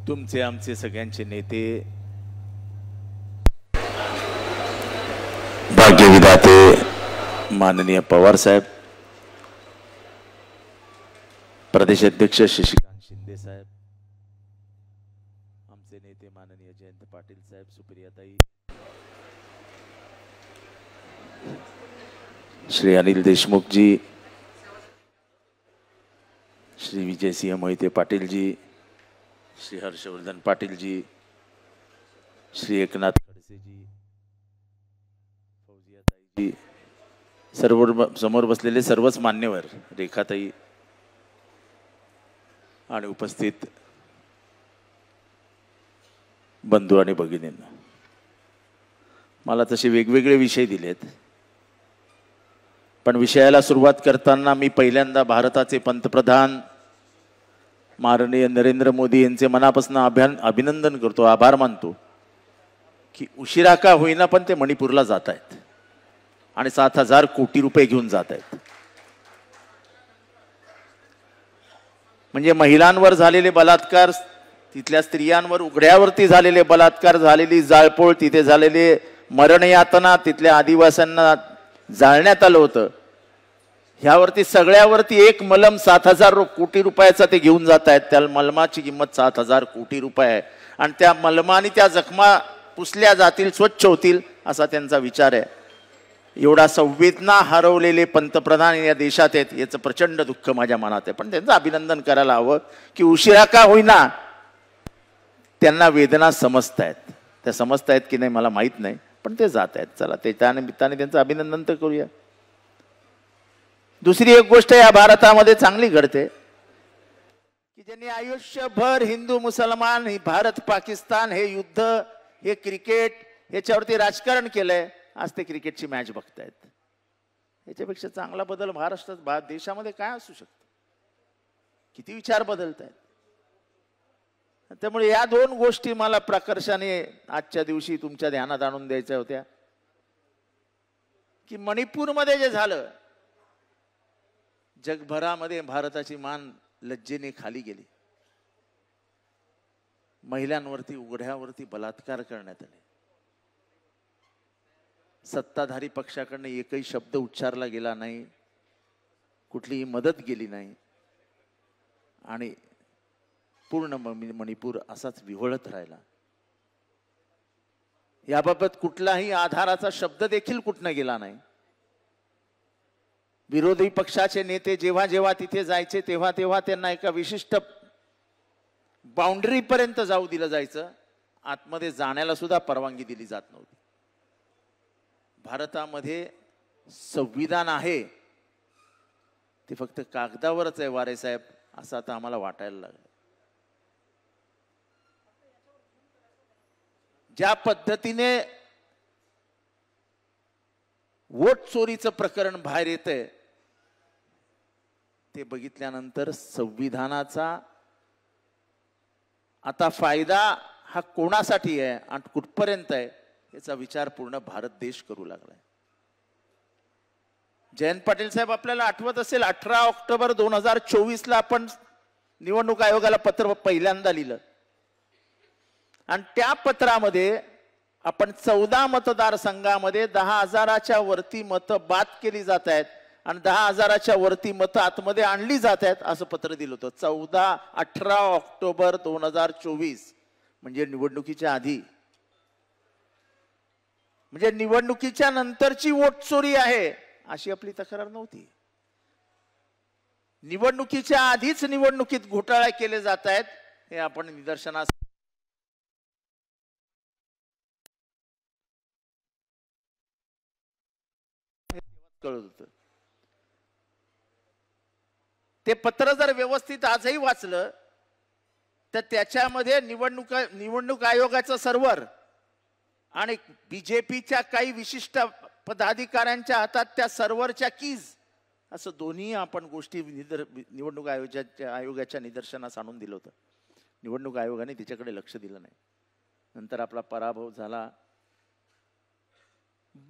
तुमचे आमचे सगळ्यांचे नेते, भाग्यविधाते माननीय पवार साहेब, प्रदेश अध्यक्ष शशिकांत शिंदे साहेब, आमचे नेते माननीय जयंत पाटील साहेब, सुप्रियाताई, श्री अनिल देशमुख जी, श्री विजय सिंह मोहिते पाटिल जी, श्री हर्षवर्धन पाटिल जी, श्री एकनाथ खडसे जी, फौजियाताई जी, सर्व समोर बसलेले सर्वच मान्यवर, रेखाताई आणि उपस्थित बंधू आणि भगिनींना, मला तसे वेगवेगळे विषय दिलेत, पण विषयाला सुरुवात करताना मी पहिल्यांदा भारताचे पंतप्रधान माननीय नरेंद्र मोदी यांचे मनापासून अभिनंदन करतो, आभार मानतो की उशिरा का होईना पण ते मणिपूरला जात आहेत आणि 7,000 कोटी रुपये घेऊन जात आहेत. म्हणजे महिलांवर झालेले बलात्कार, तिथल्या स्त्रियांवर उघड्यावरती झालेले बलात्कार, झालेली जाळपोळ, तिथे झालेले मरणयातना, तिथल्या आदिवासींना जाळण्यात आलं होतं, ह्यावरती सगळ्यावरती एक मलम 7,000 कोटी रुपयाचा ते घेऊन जात आहेत. त्या मलमाची किंमत 7,000 कोटी रुपये आहे आणि त्या मलमाने त्या जखमा पुसल्या जातील, स्वच्छ होतील असा त्यांचा विचार आहे. एवढा संवेदना हरवलेले पंतप्रधान या देशात आहेत याचं प्रचंड दुःख माझ्या मनात आहे. पण त्यांचं अभिनंदन करायला हवं की उशिरा का होईना त्यांना वेदना समजतायत. त्या समजतायत की नाही मला माहीत नाही, पण ते जात आहेत. चला ते त्या निमित्ताने त्यांचं अभिनंदन तर करूया. दुसरी एक गोष्ट या भारतामध्ये चांगली घडते की ज्यांनी आयुष्यभर हिंदू मुसलमान, भारत पाकिस्तान, हे युद्ध, हे क्रिकेट, याच्यावरती राजकारण केलंय, आज ते क्रिकेटची मॅच बघतायत. याच्यापेक्षा चांगला बदल महाराष्ट्रात, देशामध्ये काय असू शकतो? किती विचार बदलत आहेत. त्यामुळे या दोन गोष्टी मला प्रकर्षाने आजच्या दिवशी तुमच्या ध्यानात आणून द्यायच्या होत्या की मणिपूरमध्ये जे झालं, जगभरामध्ये भारताची मान लज्जेने खाली गेली. महिलांवरती उघड्यावरती बलात्कार करण्यात आले. सत्ताधारी पक्षाकडनं एकही शब्द उच्चारला गेला नाही, कुठलीही मदत गेली नाही आणि पूर्ण मणिपूर असाच विव्हळत राहिला. याबाबत कुठलाही आधाराचा शब्द देखील कुठनं गेला नाही. विरोधी पक्षाचे नेते जेव्हा जेव्हा तिथे जायचे तेव्हा तेव्हा त्यांना एका विशिष्ट बाउंड्री पर्यंत जाऊ दिलं जायचं, आतमध्ये जाण्याला सुद्धा परवानगी दिली जात नव्हती. भारतामध्ये संविधान आहे ते फक्त कागदावरच आहे वारे साहेब, असं आता आम्हाला वाटायला लागलं. ज्या पद्धतीने वोट चोरीचं प्रकरण बाहेर येतंय ते बघितल्यानंतर संविधानाचा आता फायदा हा कोणासाठी आहे आणि कुठपर्यंत आहे याचा विचार पूर्ण भारत देश करू लागलाय. जयंत पाटील साहेब, आपल्याला आठवत असेल 18 ऑक्टोबर 2024 ला आपण निवडणूक आयोगाला पत्र पहिल्यांदा लिहिलं आणि त्या पत्रामध्ये आपण 14 मतदारसंघामध्ये 10,000च्या वरती मतं बाद केली जात आहेत आणि 10,000च्या वरती मतं आतमध्ये आणली जात आहेत असं पत्र दिलं होतं. 18 ऑक्टोबर 2024 म्हणजे निवडणुकीच्या आधी. म्हणजे निवडणुकीच्या नंतरची वोट चोरी आहे अशी आपली तक्रार नव्हती. निवडणुकीच्या आधीच निवडणुकीत घोटाळे केले जात आहेत हे आपण निदर्शनास कळत होतं. ते पत्र जर व्यवस्थित आजही वाचलं तर त्याच्यामध्ये निवडणूक आयोगाचं सर्व्हर आणि बीजेपीच्या काही विशिष्ट पदाधिकाऱ्यांच्या हातात त्या सर्व्हरच्या कीज असं दोन्ही आपण गोष्टी निवडणूक आयोगाच्या निदर्शनास आणून दिलं होतं. निवडणूक आयोगाने तिच्याकडे लक्ष दिलं नाही. नंतर आपला पराभव झाला.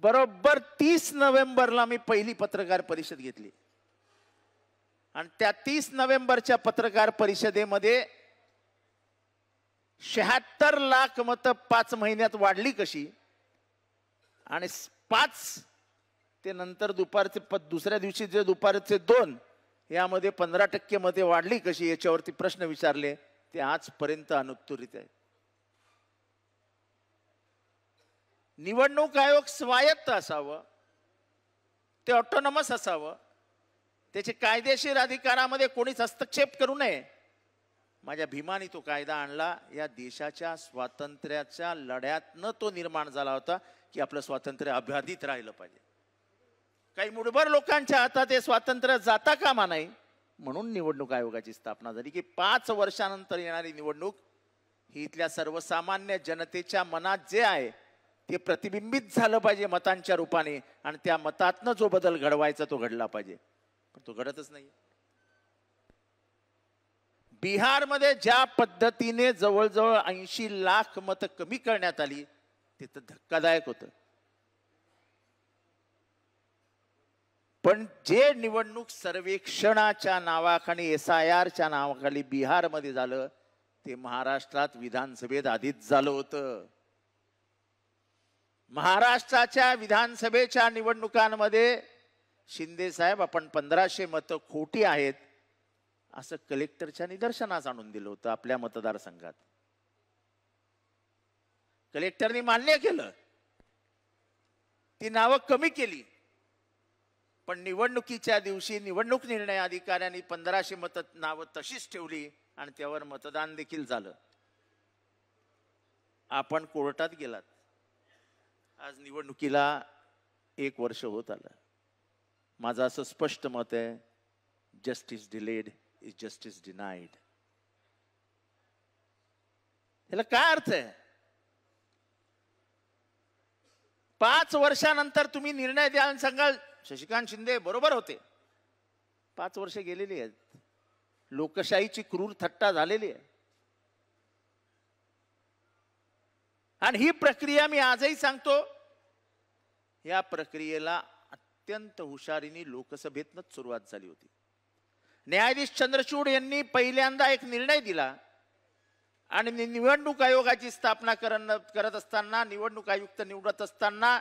बरोबर 30 नोव्हेंबरला मी पहिली पत्रकार परिषद घेतली आणि त्या 30 नोव्हेंबरच्या पत्रकार परिषदेमध्ये 76 लाख मतं 5 महिन्यात वाढली कशी आणि 5 ते नंतर दुसऱ्या दिवशी जे दुपारचे 2 यामध्ये 15% मते वाढली कशी याच्यावरती प्रश्न विचारले ते आजपर्यंत अनुत्तरित आहे. निवडणूक आयोग स्वायत्त असावं, ते ऑटोनॉमस असावं, त्याचे कायदेशीर अधिकारामध्ये कोणीच हस्तक्षेप करू नये. माझ्या भीमाने तो कायदा आणला. या देशाच्या स्वातंत्र्याच्या लढ्यातनं तो निर्माण झाला होता की आपलं स्वातंत्र्य अबाधित राहिलं पाहिजे. काही मुठभर लोकांच्या हातात हे स्वातंत्र्य जाता कामा नाही म्हणून निवडणूक आयोगाची स्थापना झाली की 5 वर्षानंतर येणारी निवडणूक ही इथल्या सर्वसामान्य जनतेच्या मनात जे आहे ते प्रतिबिंबित झालं पाहिजे मतांच्या रूपाने आणि त्या मतातनं जो बदल घडवायचा तो घडला पाहिजे. पण तो घडतच नाही. बिहारमध्ये ज्या पद्धतीने जवळजवळ 80 लाख मतं कमी करण्यात आली ते तर धक्कादायक होतं. पण जे निवडणूक सर्वेक्षणाच्या नावाखाली SIRच्या नावाखाली बिहारमध्ये झालं ते महाराष्ट्रात विधानसभेत आधीच झालं होतं. महाराष्ट्राच्या विधानसभेच्या निवडणुकांमध्ये शिंदे साहेब आपण 1500 मतं खोटी आहेत असं कलेक्टरच्या निदर्शनास आणून दिलं होतं आपल्या मतदारसंघात. कलेक्टरनी मान्य केलं, ती नावं कमी केली. पण निवडणुकीच्या दिवशी निवडणूक निर्णय अधिकाऱ्यांनी 1500 मतं नावं तशीच ठेवली आणि त्यावर मतदान देखील झालं. आपण कोर्टात गेलात. आज निवडणुकीला 1 वर्ष होत आलं. माझं असं स्पष्ट मत आहे, justice delayed is justice denied. ह्याला काय अर्थ आहे? 5 वर्षानंतर तुम्ही निर्णय द्याल आणि सांगाल शशिकांत शिंदे बरोबर होते. 5 वर्ष गेलेली आहेत. लोकशाहीची क्रूर थट्टा झालेली आहे. आणि ही प्रक्रिया मी आजही सांगतो, या प्रक्रियेला अत्यंत हुशारीने लोकसभेतनच सुरुवात झाली होती. न्यायाधीश चंद्रचूड यांनी पहिल्यांदा एक निर्णय दिला आणि निवडणूक आयोगाची स्थापना करत असताना, निवडणूक आयुक्त निवडत असताना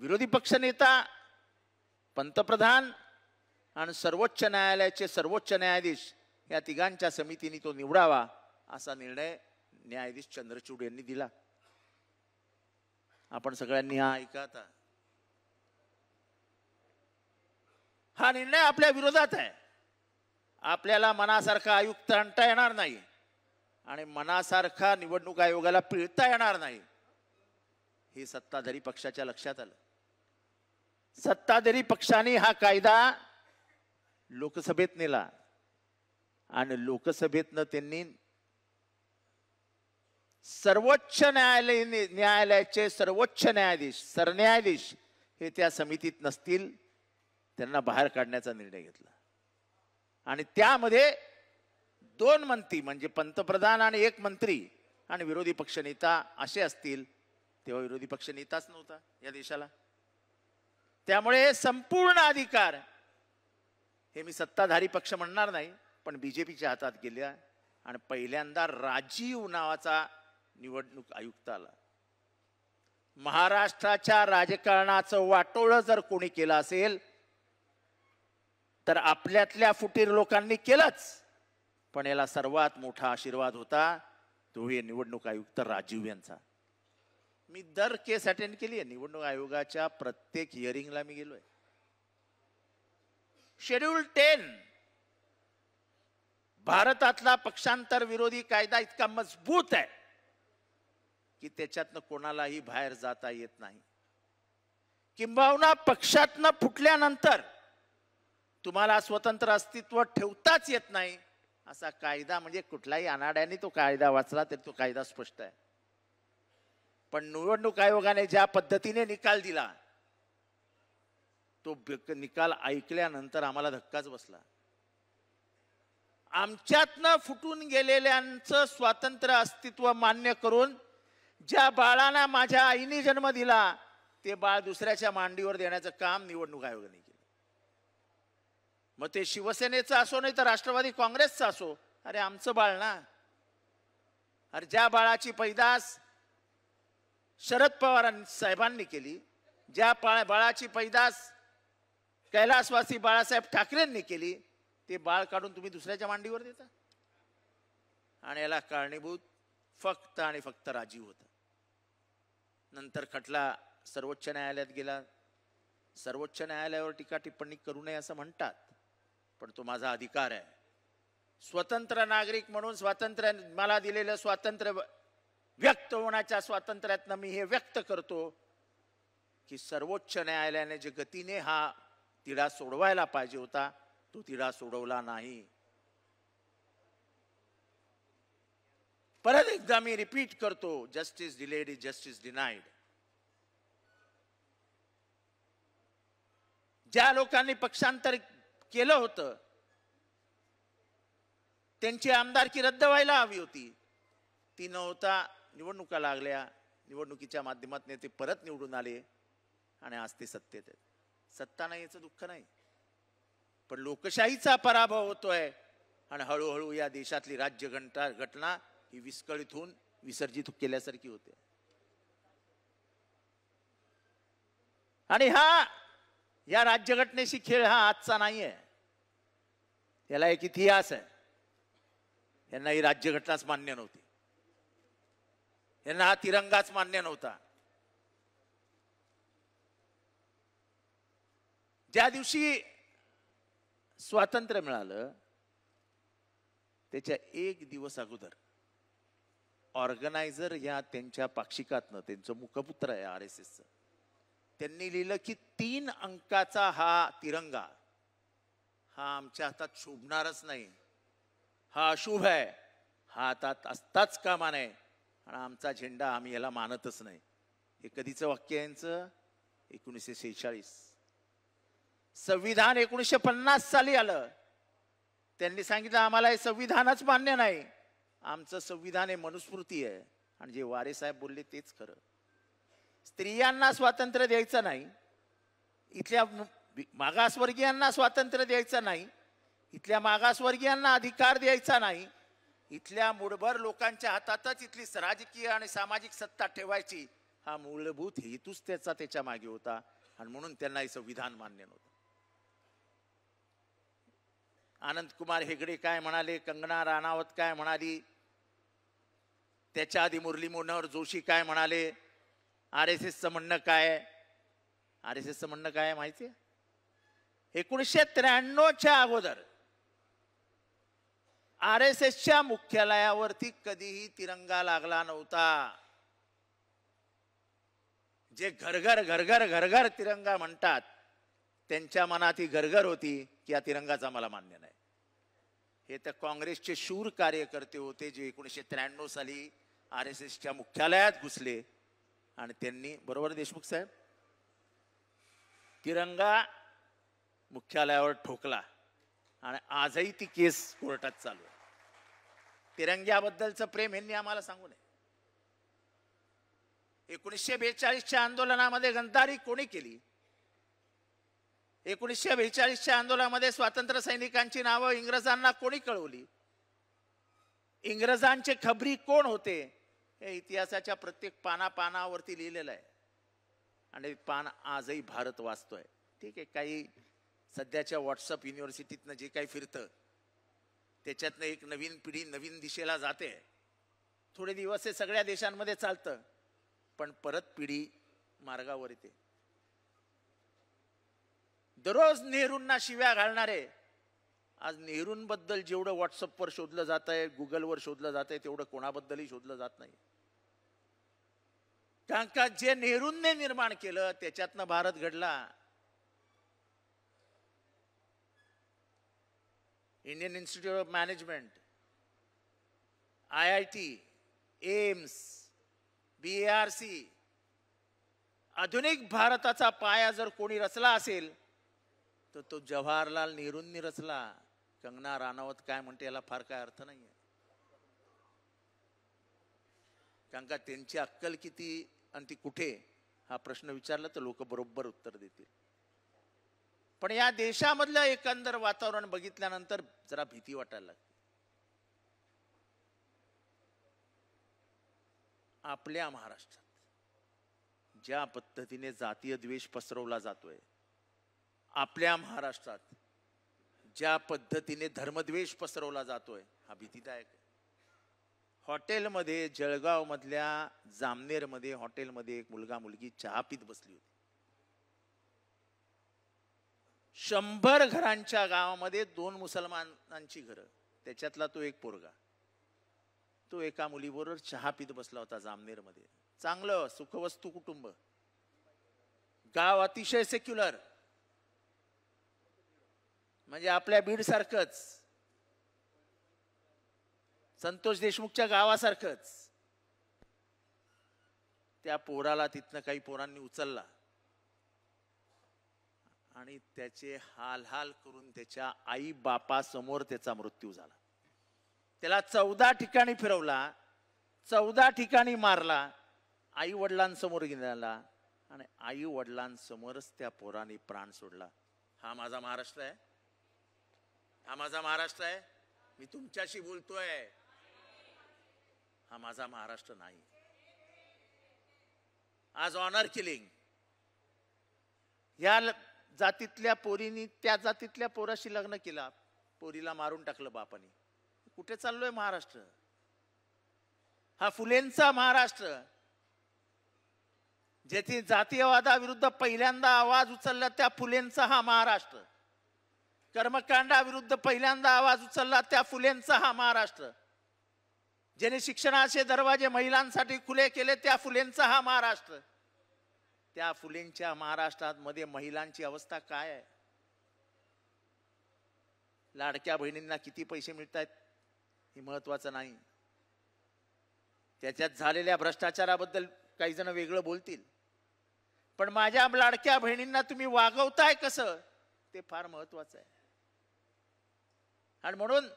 विरोधी पक्षनेता, पंतप्रधान आणि सर्वोच्च न्यायालयाचे सर्वोच्च न्यायाधीश या तिघांच्या समितीने तो निवडावा असा निर्णय न्यायाधीश चंद्रचूड यांनी दिला. आपण सगळ्यांनी हा ऐका आता. हा निर्णय आपल्या विरोधात आहे. आपल्याला मनासारखा आयुक्त आणता येणार नाही आणि मनासारखा निवडणूक आयोगाला पिळता येणार नाही हे सत्ताधारी पक्षाच्या लक्षात आलं. सत्ताधारी पक्षाने हा कायदा लोकसभेत नेला आणि लोकसभेतनं त्यांनी सर्वोच्च न्यायालयाचे सर्वोच्च न्यायाधीश, सरन्यायाधीश हे त्या समितीत नसतील त्यांना बाहेर काढण्याचा निर्णय घेतला. आणि त्यामध्ये 2 मंत्री म्हणजे पंतप्रधान आणि 1 मंत्री आणि विरोधी पक्षनेता असे असतील. तेव्हा विरोधी पक्षनेताच नव्हता या देशाला. त्यामुळे संपूर्ण अधिकार हे मी सत्ताधारी पक्ष म्हणणार नाही पण बीजेपीच्या हातात गेल्या आणि पहिल्यांदा राजीव नावाचा निवडणूक आयुक्त आला. महाराष्ट्राच्या राजकारणाचं वाटोळं जर कोणी केलं असेल तर आपल्यातल्या फुटीर लोकांनी केलंच. पण याला सर्वात मोठा आशीर्वाद होता तो हे निवडणूक आयुक्त राजीव यांचा. मी दर केस अटेंड केली आहे. निवडणूक आयोगाच्या प्रत्येक हिअरिंगला मी गेलोय. शेड्यूल 10 भारतातला पक्षांतर विरोधी कायदा इतका मजबूत आहे की त्याच्यातनं कोणालाही बाहेर जाता येत नाही. किंबहुना पक्षातनं फुटल्यानंतर तुम्हाला स्वतंत्र अस्तित्व ठेवताच येत नाही असा कायदा म्हणजे कुठलाही अनाड्याने तो कायदा वाचला तरी तो कायदा स्पष्ट आहे. पण निवडणूक आयोगाने ज्या पद्धतीने निकाल दिला तो निकाल ऐकल्यानंतर आम्हाला धक्काच बसला. आमच्यातनं फुटून गेलेल्यांचं स्वातंत्र्य अस्तित्व मान्य करून ज्या बाळाला माझ्या आईने जन्म दिला ते बाळ दुसऱ्याच्या मांडीवर देण्याचं काम निवडणूक आयोगाने केलं. मग ते शिवसेनेचं असो नाही तर राष्ट्रवादी काँग्रेसचं असो, अरे आमचं बाळ ना. अरे ज्या बाळाची पैदास शरद पवार साहेबांनी केली, ज्या बाळाची पैदास कैलासवासी बाळासाहेब ठाकरेंनी केली, ते बाळ काढून तुम्ही दुसऱ्याच्या मांडीवर देता. आणि याला कारणीभूत फक्त आणि फक्त राजीव होता. नंतर खटला सर्वोच्च न्यायालयात गेला. सर्वोच्च न्यायालयावर टीका टिप्पणी करू नये असं म्हणतात, पण तो माझा अधिकार आहे. स्वतंत्र नागरिक म्हणून स्वातंत्र्य, मला दिलेलं स्वातंत्र्य, व्यक्त होण्याच्या स्वातंत्र्यातनं मी हे व्यक्त करतो की सर्वोच्च न्यायालयाने जे गतीने हा तिढा सोडवायला पाहिजे होता, तो तिढा सोडवला नाही. परत एकदा मी रिपीट करतो, justice delayed is justice denied. ज्या लोकांनी पक्षांतर केलं होतं त्यांची आमदारकी रद्द व्हायला हवी होती, ती न होता निवडणुका लागल्या. निवडणुकीच्या माध्यमातून ते परत निवडून आले आणि आज ते सत्तेत आहेत. सत्ता नाही याचं दुःख नाही, पण लोकशाहीचा पराभव होतोय आणि हळूहळू या देशातली घटना ही विस्कळीत होऊन विसर्जित केल्यासारखी होते. आणि या राज्यघटनेशी खेळ हा आजचा नाही आहे. याला एक इतिहास आहे. यांना ही राज्यघटनाच मान्य नव्हती, यांना हा तिरंगाच मान्य नव्हता. ज्या दिवशी स्वातंत्र्य मिळालं त्याच्या एक दिवस अगोदर ऑर्गनायझर या त्यांच्या पाक्षिकातनं, त्यांचं मुखपुत्र आहे RSSचं, त्यांनी लिहिलं की 3 अंकाचा हा तिरंगा हा आमच्या हातात शोभणारच नाही, हा अशुभ आहे, हा हातात असताच कामा नये आणि आमचा झेंडा आम्ही याला मानतच नाही. हे कधीचं वाक्य यांचं? 1946. संविधान 1950 साली आलं. त्यांनी सांगितलं आम्हाला हे संविधानच मान्य नाही, आमचं संविधान हे मनुस्मृती आहे. आणि जे वारे साहेब बोलले तेच खरं. स्त्रियांना स्वातंत्र्य द्यायचं नाही, इथल्या मागासवर्गीयांना स्वातंत्र्य द्यायचं नाही, इथल्या मागासवर्गीयांना अधिकार द्यायचा नाही, इथल्या मूळभर लोकांच्या हातातच इथली राजकीय आणि सामाजिक सत्ता ठेवायची, हा मूलभूत हेतूच त्याच्या मागे होता. आणि म्हणून त्यांना हे संविधान मान्य नव्हतं. आनंद कुमार हेगडे काय म्हणाले, कंगना राणावत काय म्हणाली, त्याच्या आधी मुरली मनोहर जोशी काय म्हणाले, RSSचं म्हणणं काय आहे? RSSचं म्हणणं काय आहे माहिती आहे? 1993च्या अगोदर RSSच्या मुख्यालयावरती कधीही तिरंगा लागला नव्हता. जे घरघर घरघर घरघर तिरंगा म्हणतात त्यांच्या मनात ही घरघर होती की या तिरंगाचा मला मान्य नाही. हे तर काँग्रेसचे शूर कार्यकर्ते होते जे 1993 साली RSSच्या मुख्यालयात घुसले आणि त्यांनी, बरोबर देशमुख साहेब, तिरंगा मुख्यालयावर ठोकला आणि आजही ती केस कोर्टात चालू आहे. तिरंग्याबद्दलचं प्रेम यांनी आम्हाला सांगू नये. 1942च्या आंदोलनामध्ये गद्दारी कोणी केली? 1942च्या आंदोलनामध्ये स्वातंत्र्य सैनिकांची नावं इंग्रजांना कोणी कळवली? इंग्रजांचे खबरी कोण होते? हे इतिहासाच्या प्रत्येक पानावरती लिहिलेलं आहे आणि पान आजही भारत वाचतोय. ठीक आहे, काही सध्याच्या व्हॉट्सअप युनिव्हर्सिटीतनं जे काही फिरतं त्याच्यातनं एक नवीन पिढी नवीन दिशेला जाते. थोडे दिवस हे सगळ्या देशांमध्ये चालतं, पण परत पिढी मार्गावर येते. दररोज नेहरूंना शिव्या घालणारे आज नेहरूंबद्दल जेवढं व्हॉट्सअपवर शोधलं जात आहे, गुगलवर शोधलं जात आहे, तेवढं कोणाबद्दलही शोधलं जात नाही. कारण का जे नेहरूंनी निर्माण केलं त्याच्यातनं भारत घडला. Indian institute of management, IIT, AIIMS, BARC, आधुनिक भारताचा पाया जर कोणी रचला असेल तर तो जवाहरलाल नेहरूंनी रचला. कंगना राणावत काय म्हणते याला फार काय अर्थ नाहीये, कारण का त्यांची अक्कल किती आणि ती कुठे हा प्रश्न विचारला तर लोक बरोबर उत्तर देतील. पण या देशामधलं एकंदर वातावरण बघितल्यानंतर जरा भीती वाटायला लागते. आपल्या महाराष्ट्रात ज्या पद्धतीने जातीय द्वेष पसरवला जातोय, आपल्या महाराष्ट्रात ज्या पद्धतीने धर्मद्वेष पसरवला जातोय, हा भीतीदायक आहे. हॉटेलमध्ये, जळगाव मधल्या जामनेरमध्ये हॉटेलमध्ये एक मुलगा मुलगी चहा पीत बसली होती. 100 घरांच्या गावामध्ये 2 मुसलमानांची घरं, त्याच्यातला तो एक पोरगा, तो एका मुलीबरोबर चहा पीत बसला होता जामनेरमध्ये. चांगलं सुखवस्तू कुटुंब, गाव अतिशय सेक्युलर, म्हणजे आपल्या बीड सारखंच, संतोष देशमुखच्या गावासारखंच. त्या पोराला तिथनं काही पोरांनी उचलला आणि त्याचे हाल हाल करून त्याच्या आई बापासमोर त्याचा मृत्यू झाला. त्याला 14 ठिकाणी फिरवला, 14 ठिकाणी मारला, आई वडिलांसमोर गेला आणि आई वडिलांसमोरच त्या पोराने प्राण सोडला. हा माझा महाराष्ट्र आहे, हा माझा महाराष्ट्र आहे. मी तुमच्याशी बोलतोय, हा माझा महाराष्ट्र नाही. आज ऑनर किलिंग, या जातीतल्या पोरीनी त्या जातीतल्या पोराशी लग्न केला, पोरीला मारून टाकलं बापानी. कुठे चाललोय महाराष्ट्र? हा फुलेंचा महाराष्ट्र, जेथे जातीयवादाविरुद्ध पहिल्यांदा आवाज उचलला त्या फुलेंचा हा महाराष्ट्र, कर्मकांडाविरुद्ध पहिल्यांदा आवाज उचलला त्या फुलेंचा हा महाराष्ट्र, ज्याने शिक्षणाचे दरवाजे महिलांसाठी खुले केले त्या फुलेंचा हा महाराष्ट्र. त्या फुलेंच्या महाराष्ट्रात मध्ये महिलांची अवस्था काय आहे? लाडक्या बहिणींना किती पैसे मिळत आहेत हे महत्वाचं नाही, त्याच्यात झालेल्या भ्रष्टाचाराबद्दल काही जण वेगळं बोलतील, पण माझ्या लाडक्या बहिणींना तुम्ही वागवताय कसं ते फार महत्वाचं आहे. आणि म्हणून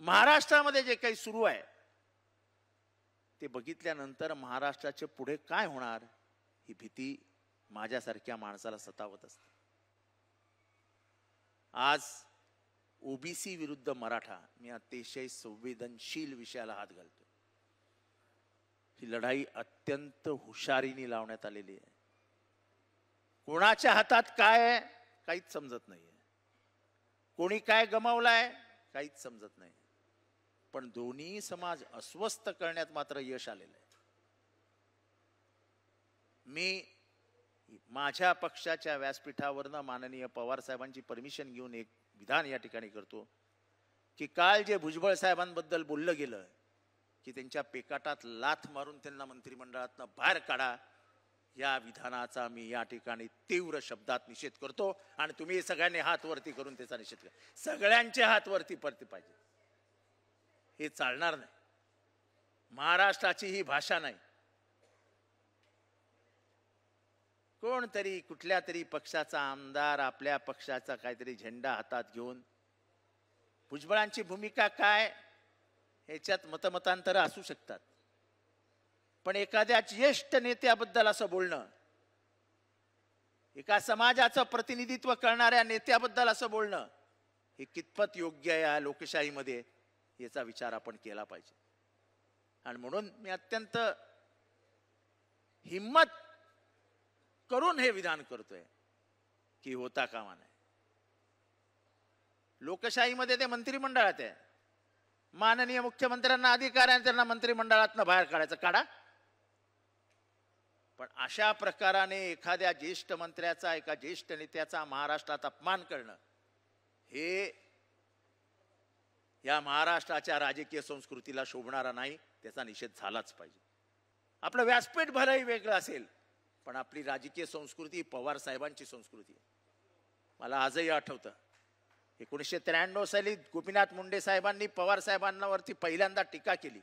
महाराष्ट्रामध्ये जे काही सुरू आहे ते बघितल्यानंतर महाराष्ट्राचे पुढे काय होणार ही भीती माझ्यासारख्या माणसाला सतावत असते. आज ओबीसी विरुद्ध मराठा, मी अतिशय संवेदनशील विषयाला हात घालतो. ही लढाई अत्यंत हुशारीने लावण्यात आलेली आहे. कोणाच्या हातात काय आहे काहीच समजत नाहीये, कोणी काय गमावलाय काहीच समजत नाही, पण दोन्ही समाज अस्वस्थ करण्यात मात्र यश आलेलं आहे. मी माझ्या पक्षाच्या व्यासपीठावरनं माननीय पवार साहेबांची परमिशन घेऊन एक विधान या ठिकाणी करतो की काल जे भुजबळ साहेबांबद्दल बोललं गेलं की त्यांच्या पेकाटात लाथ मारून त्यांना मंत्रिमंडळातनं बाहेर काढा, या विधानाचा मी या ठिकाणी तीव्र शब्दात निषेध करतो. आणि तुम्ही सगळ्यांनी हात वरती करून त्याचा निषेध करा. सगळ्यांचे हात वरती पडते पाहिजे, हे चालणार नाही. महाराष्ट्राची ही भाषा नाही. कोणतरी कुठल्या तरी पक्षाचा आमदार आपल्या पक्षाचा काहीतरी झेंडा हातात घेऊन, भुजबळांची भूमिका काय ह्याच्यात मतमतांतर असू शकतात, पण एखाद्या ज्येष्ठ नेत्याबद्दल असं बोलणं, एका समाजाचं प्रतिनिधित्व करणाऱ्या नेत्याबद्दल असं बोलणं हे कितपत योग्य आहे या लोकशाहीमध्ये याचा विचार आपण केला पाहिजे. आणि म्हणून मी अत्यंत हिम्मत करून हे विधान करतोय की होता कामा नये. लोकशाहीमध्ये ते मंत्रिमंडळात आहे, माननीय मुख्यमंत्र्यांना अधिकार आहे त्यांना मंत्रिमंडळातनं बाहेर काढायचं, काढा. पण अशा प्रकाराने एखाद्या ज्येष्ठ मंत्र्याचा, एका ज्येष्ठ नेत्याचा महाराष्ट्रात अपमान करणं हे या महाराष्ट्राच्या राजकीय संस्कृतीला शोभणारा नाही, त्याचा निषेध झालाच पाहिजे. आपलं व्यासपीठ भलंही वेगळं असेल, पण आपली राजकीय संस्कृती पवार साहेबांची संस्कृती आहे. मला आजही आठवतं 1993 साली गोपीनाथ मुंडे साहेबांनी पवार साहेबांवरती पहिल्यांदा टीका केली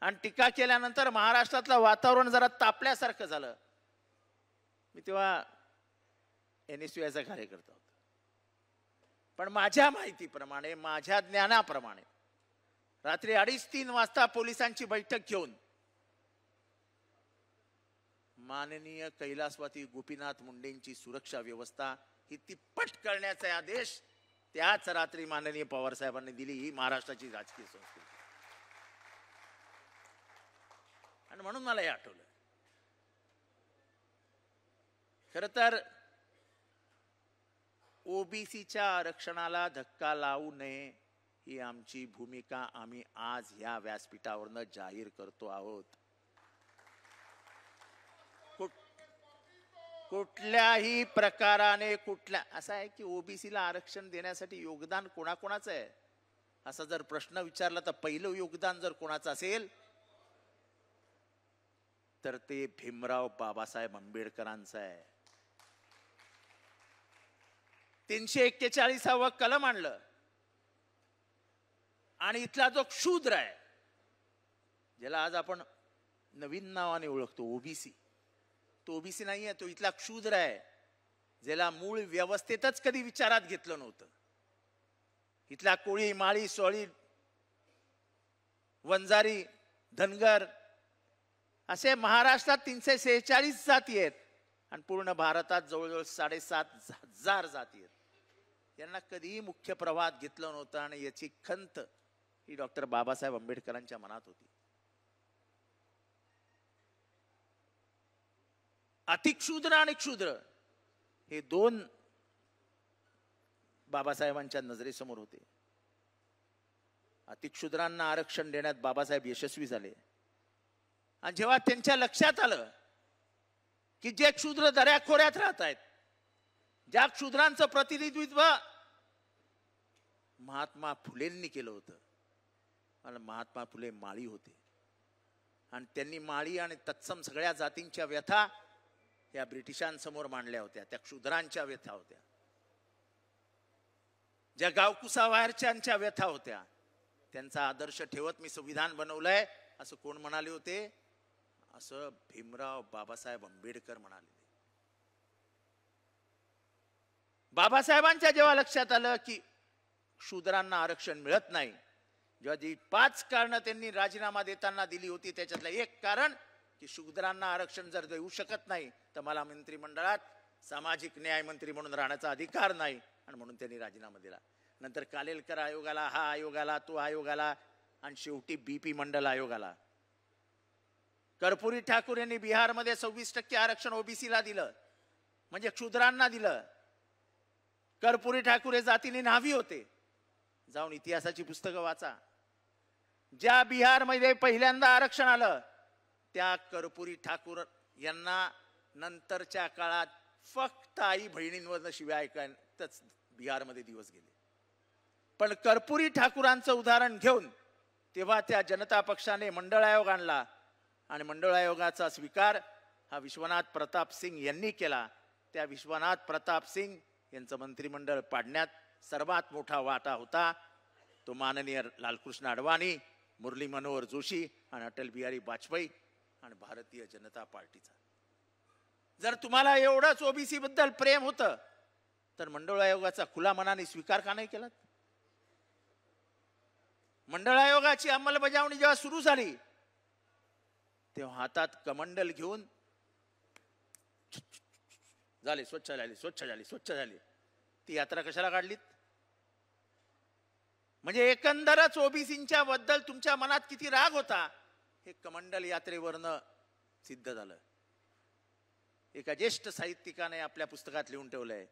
आणि टीका केल्यानंतर महाराष्ट्रातलं वातावरण जरा तापल्यासारखं झालं. मी तेव्हा NSUIचा कार्यकर्ता होतो, पण माझ्या माहितीप्रमाणे, माझ्या ज्ञानाप्रमाणे रात्री 2:30-3 वाजता पोलिसांची बैठक घेऊन माननीय कैलासवासी गोपीनाथ मुंडेंची सुरक्षा व्यवस्था ही तिप्पट करण्याचे आदेश त्याच रात्री माननीय पवार साहेबांनी दिली. ही महाराष्ट्राची राजकीय संस्कृती. आणि म्हणून मला हे आठवलं. खरं तर ओबीसीच्या आरक्षणाला धक्का लावू नये ही आमची भूमिका आम्ही आज या व्यासपीठावरनं जाहीर करतो आहोत. कुठल्याही प्रकाराने असं आहे की ओबीसीला आरक्षण देण्यासाठी योगदान कोणाकोणाचं आहे असा जर प्रश्न विचारला तर पहिलं योगदान जर कोणाचं असेल तर ते भीमराव बाबासाहेब आंबेडकरांचं आहे. 341 कलम आणलं आणि इथला जो क्षुद्र आहे ज्याला आज आपण नवीन नावाने ओळखतो ओबीसी, तो ओबीसी नाही आहे, तो इथला क्षुद्र आहे ज्याला मूळ व्यवस्थेतच कधी विचारात घेतलं नव्हतं. इथला कोळी, माळी, सोळी, वंजारी, धनगर असे महाराष्ट्रात 346 जाती आहेत आणि पूर्ण भारतात जवळजवळ 7,500 जाती आहेत. यांना कधीही मुख्य प्रवाहात घेतलं नव्हतं आणि याची खंत ही डॉक्टर बाबासाहेब आंबेडकरांच्या मनात होती. अतिक्षुद्र आणि क्षुद्र हे दोन बाबासाहेबांच्या नजरेसमोर होते. अतिक्षुद्रांना आरक्षण देण्यात बाबासाहेब यशस्वी झाले आणि जेव्हा त्यांच्या लक्षात आलं की जे क्षुद्र दऱ्याखोऱ्यात राहत आहेत, ज्या क्षुद्रांचं प्रतिनिधित्व महात्मा फुलेंनी केलं होतं आणि महात्मा फुले माळी होते आणि त्यांनी माळी आणि तत्सम सगळ्या जातींच्या व्यथा या ब्रिटिशांसमोर मांडल्या होत्या. त्या क्षुद्रांच्या व्यथा होत्या, ज्या गावकुसाबाहेरच्यांच्या व्यथा होत्या. त्यांचा आदर्श ठेवत मी संविधान बनवलंय असं कोण म्हणाले होते? असं भीमराव बाबासाहेब आंबेडकर म्हणाले. बाबासाहेबांच्या जेव्हा लक्षात आलं की शूद्रांना आरक्षण मिळत नाही, जेव्हा जी 5 कारणं त्यांनी राजीनामा देताना दिली होती त्याच्यातलं एक कारण की शूद्रांना आरक्षण जर देऊ शकत नाही तर मला मंत्रिमंडळात सामाजिक न्याय मंत्री म्हणून राहण्याचा अधिकार नाही आणि म्हणून त्यांनी राजीनामा दिला. नंतर कालेलकर आयोगाला, हा आयोगाला, तो आयोगाला आणि शेवटी बीपी मंडल आयोगाला. कर्पूरी ठाकूर यांनी बिहारमध्ये 26% आरक्षण ओबीसीला दिलं, म्हणजे क्षुद्रांना दिलं. कर्पूरी ठाकूर हे जातीने न्हावी होते. जाऊन इतिहासाची पुस्तकं वाचा. ज्या बिहारमध्ये पहिल्यांदा आरक्षण आलं त्या कर्पूरी ठाकूर यांना नंतरच्या काळात फक्त आई बहिणींवरनं शिव्या ऐकायतच बिहारमध्ये दिवस गेले. पण कर्पूरी ठाकूरांचं उदाहरण घेऊन तेव्हा त्या जनता पक्षाने मंडळ आयोग आणला आणि मंडळ आयोगाचा स्वीकार हा विश्वनाथ प्रताप सिंग यांनी केला. त्या विश्वनाथ प्रताप सिंग यांचं मंत्रिमंडळ पाडण्यात सर्वात मोठा वाटा होता तो माननीय लालकृष्ण अडवाणी, मुरली मनोहर जोशी आणि अटल बिहारी वाजपेयी आणि भारतीय जनता पार्टीचा. जर तुम्हाला एवढंच ओबीसी बद्दल प्रेम होतं तर मंडळ आयोगाचा खुला मनाने स्वीकार का नाही केला? मंडळ आयोगाची अंमलबजावणी जेव्हा सुरू झाली तेव्हा हातात कमंडल घेऊन झाले स्वच्छ झाली, स्वच्छ झाली, स्वच्छ झाली, ती यात्रा कशाला काढलीत? म्हणजे एकंदरच ओबीसींच्या बद्दल तुमच्या मनात किती राग होता हे कमंडल यात्रेवरनं सिद्ध झालं. एका ज्येष्ठ साहित्यिकाने आपल्या पुस्तकात लिहून ठेवलंय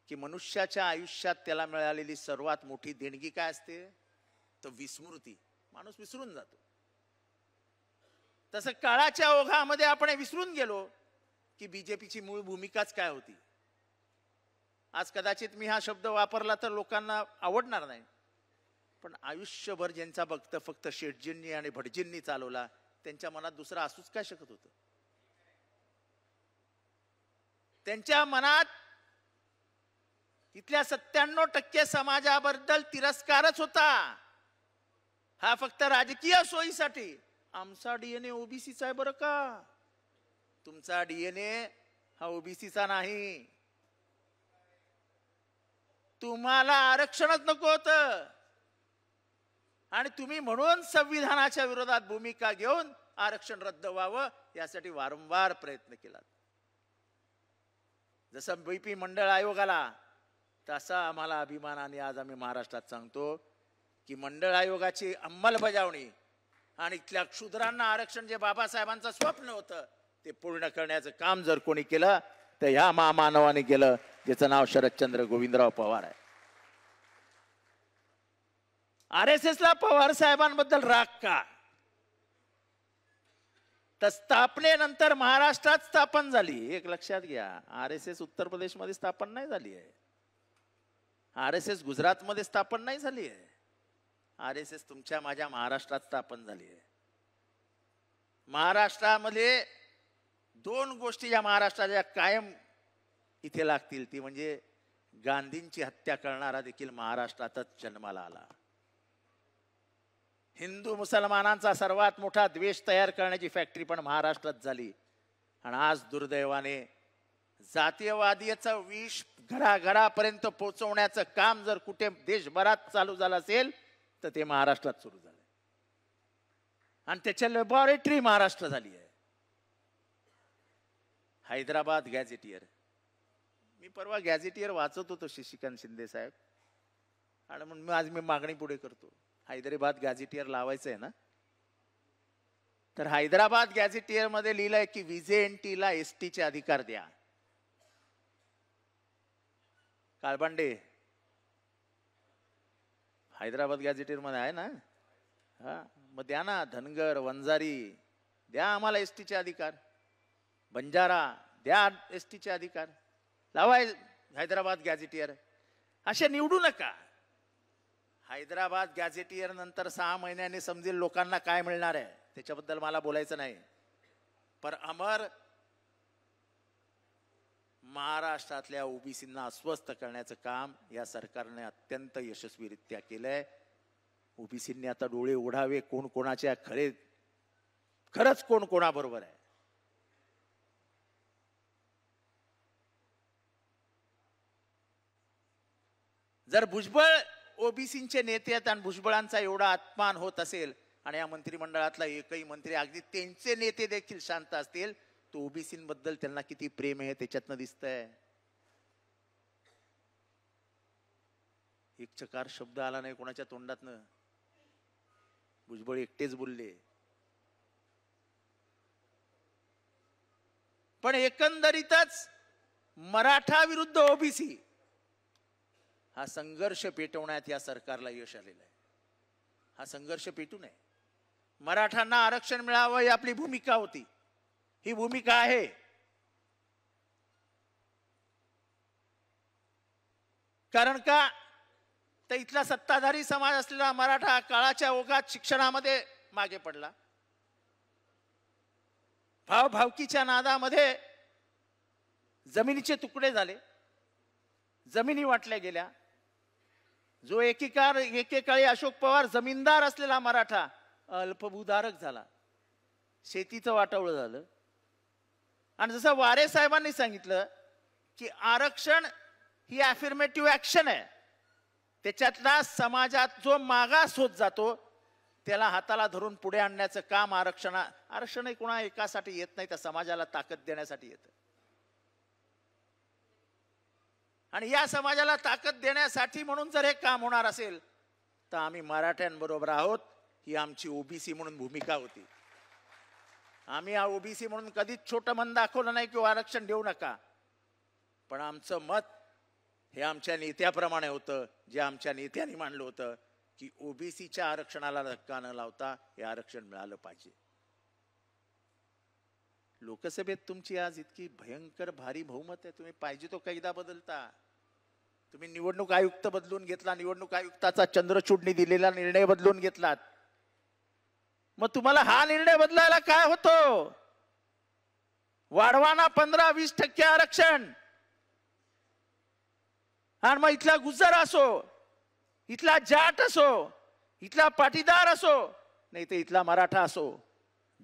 की मनुष्याच्या आयुष्यात त्याला मिळालेली सर्वात मोठी देणगी काय असते? तर विस्मृती. माणूस विसरून जातो. तसं काळाच्या ओघामध्ये आपण विसरून गेलो की बीजेपीची मूळ भूमिकाच काय होती. आज कदाचित मी हा शब्द वापरला तर लोकांना आवडणार नाही, पण आयुष्यभर ज्यांचा भक्त फक्त शेटजींनी आणि भटजींनी चालवला त्यांच्या मनात दुसरा असूच काय शकत होतं? त्यांच्या मनात इथल्या 97% समाजाबद्दल तिरस्कारच होता. हा फक्त राजकीय सोयीसाठी. आमचा डीएनए ओबीसीचा आहे बरं का, तुमचा डीएनए हा ओबीसीचा नाही. तुम्हाला आरक्षणच नको होतं आणि तुम्ही म्हणून संविधानाच्या विरोधात भूमिका घेऊन आरक्षण रद्द व्हावं यासाठी वारंवार प्रयत्न केला. जसं बीपी मंडळ आयोगाला, तसा आम्हाला अभिमानाने आज आम्ही महाराष्ट्रात सांगतो की मंडळ आयोगाची अंमलबजावणी आणि इथल्या क्षुद्रांना आरक्षण जे बाबासाहेबांचं स्वप्न होतं ते पूर्ण करण्याचं काम जर कोणी केलं तर ह्या महामानवाने केलं, ज्याचं नाव शरदचंद्र गोविंदराव पवार आहे. RSS ला पवार साहेबांबद्दल राग का? तर स्थापनेनंतर महाराष्ट्रात स्थापन झाली. एक लक्षात घ्या, RSS उत्तर प्रदेशमध्ये स्थापन नाही झाली आहे. RSS गुजरातमध्ये स्थापन नाही झाली आहे. RSS तुमच्या माझ्या महाराष्ट्रात स्थापन झाली आहे. महाराष्ट्रामध्ये दोन गोष्टी या महाराष्ट्राच्या कायम इथे लागतील, ती म्हणजे गांधींची हत्या करणारा देखील महाराष्ट्रातच जन्माला आला. हिंदू मुसलमानांचा सर्वात मोठा द्वेष तयार करण्याची फॅक्टरी पण महाराष्ट्रात झाली. आणि आज दुर्दैवाने जातीयवादीचं विष घराघरापर्यंत पोहोचवण्याचं काम जर कुठे देशभरात चालू झालं असेल तर ते महाराष्ट्रात सुरू झालं. आणि त्याच्या लॅबॉरेटरी महाराष्ट्र झाली आहे. हैदराबाद गॅझेटियर, मी परवा गॅझेटियर वाचत होतो शशिकांत शिंदे साहेब, आणि म्हणून आज मी मागणी पुढे करतो, हैदराबाद गॅझेटियर लावायचं आहे ना. तर हैदराबाद गॅझेटियर मध्ये लिहिलंय की व्हिजेएनटीला एसटीचे अधिकार द्या. काळबांडे हैदराबाद गॅझेटियर मध्ये आहे ना, हा मग द्या ना. धनगर वंजारी द्या आम्हाला एसटीचे अधिकार, बंजारा द्या एसटीचे अधिकार, लावाय हैदराबाद गॅझेटियर. असे निवडू नका. हैदराबाद गॅझेटियर नंतर 6 महिन्यांनी समजेल लोकांना काय मिळणार आहे, त्याच्याबद्दल मला बोलायचं नाही. पर अमर महाराष्ट्रातल्या ओबीसींना अस्वस्थ करण्याचं काम या सरकारने अत्यंत यशस्वीरित्या केलंय. ओबीसींनी आता डोळे उघडावे, कोण कोणाच्या खरंच कोण कोणाबरोबर आहे. जर भुजबळ ओबीसींचे नेते आहेत आणि भुजबळांचा एवढा अपमान होत असेल आणि या मंत्रिमंडळातला एकही मंत्री, अगदी त्यांचे नेते देखील शांत असतील, तो ओबीसींबद्दल त्यांना किती प्रेम आहे त्याच्यातनं दिसतंय. एक चकार शब्द आला नाही कोणाच्या तोंडातनं, भुजबळ एकटेच बोलले. पण एकंदरीतच मराठा विरुद्ध ओबीसी हा संघर्ष पेटवण्यात या सरकारला यश आलेलं आहे. हा संघर्ष पेटू नये. मराठ्यांना आरक्षण मिळावं ही आपली भूमिका होती, ही भूमिका आहे. कारण का तर इथला सत्ताधारी समाज असलेला मराठा काळाच्या ओघात शिक्षणामध्ये मागे पडला, भावभावकीच्या नादामध्ये जमिनीचे तुकडे झाले, जमिनी वाटल्या गेल्या. जो एकेकाळी अशोक पवार जमीनदार असलेला मराठा अल्पभूधारक झाला, शेतीचं वाटोळं झालं. आणि जसं वारे साहेबांनी सांगितलं की आरक्षण ही अफर्मेटिव्ह ऍक्शन आहे, त्याच्यातला समाजात जो मागास होत जातो त्याला हाताला धरून पुढे आणण्याचं काम आरक्षण कोणा एकासाठी येत नाही, त्या समाजाला ताकद देण्यासाठी येतं. आणि या समाजाला ताकद देण्यासाठी म्हणून जर हे काम होणार असेल तर आम्ही मराठ्यांबरोबर आहोत, ही आमची ओबीसी म्हणून भूमिका होती. आम्ही हा ओबीसी म्हणून कधीच छोटं मन दाखवलं नाही किंवा आरक्षण देऊ नका. पण आमचं मत हे आमच्या नेत्याप्रमाणे होतं, जे आमच्या नेत्यांनी मांडलं होतं की ओबीसीच्या आरक्षणाला धक्का न लावता हे आरक्षण मिळालं पाहिजे. लोकसभेत तुमची आज इतकी भयंकर भारी बहुमत आहे, तुम्ही पाहिजे तो कायदा बदलता. तुम्ही निवडणूक आयुक्त बदलून घेतला, निवडणूक आयुक्ताचा चंद्रचूडनी दिलेला निर्णय बदलून घेतलात. मग तुम्हाला हा निर्णय बदलायला काय होतो? वाढवाना 15-20% आरक्षण. आणि मग इथला गुजर असो, इथला जाट असो, इथला पाटीदार असो, नाही तर इथला मराठा असो,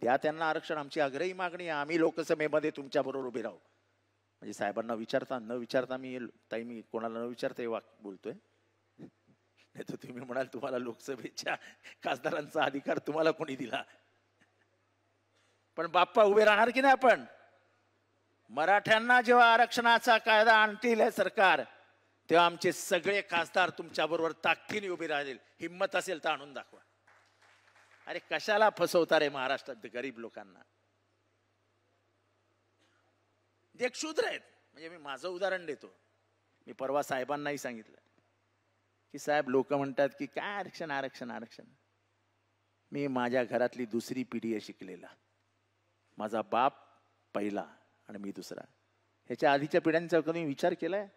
द्या त्यांना आरक्षण. आमची आग्रही मागणी आहे. आम्ही लोकसभेमध्ये तुमच्या बरोबर उभे राहू. म्हणजे साहेबांना विचारता न विचारता मी कोणाला न विचारता हे वाक्य बोलतोय. नाही तर तुम्ही म्हणाल तुम्हाला लोकसभेच्या खासदारांचा अधिकार तुम्हाला कोणी दिला. पण बाप्पा उभे राहणार की नाही आपण? मराठ्यांना जेव्हा आरक्षणाचा कायदा आणतील हे सरकार, तेव्हा आमचे सगळे खासदार तुमच्याबरोबर ताकदीने उभे राहतील. हिम्मत असेल तर आणून दाखवा. अरे कशाला फसवता रे महाराष्ट्रात गरीब लोकांना? जे क्षुद्र आहेत, म्हणजे मी माझं उदाहरण देतो. मी परवा साहेबांनाही सांगितलं की साहेब, लोक म्हणतात की काय आरक्षण आरक्षण आरक्षण. मी माझ्या घरातली दुसरी पिढी आहे शिकलेला. माझा बाप पहिला आणि मी दुसरा. ह्याच्या आधीच्या पिढ्यांचा कधी विचार केलाय?